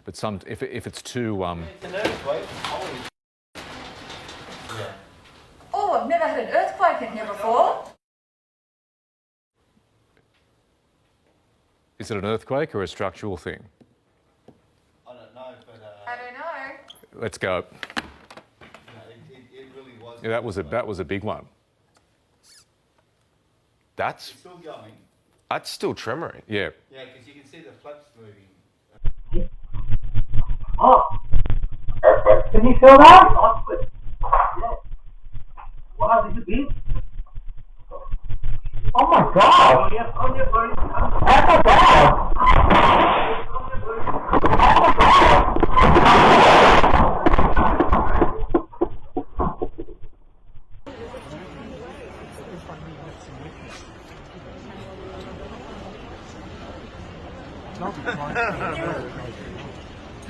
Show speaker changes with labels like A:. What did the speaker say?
A: But if it's too
B: It's an earthquake. Holy. Yeah.
C: Oh, I've never had an earthquake in here before.
A: is it an earthquake or a structural thing?
B: I don't know, but
C: I don't know.
A: Let's go.
B: it really was.
A: Yeah, that was a big one.
B: It's still going.
D: That's still tremoring.
A: Yeah.
B: Yeah, because you can see the flaps moving.
E: Oh, can you feel that?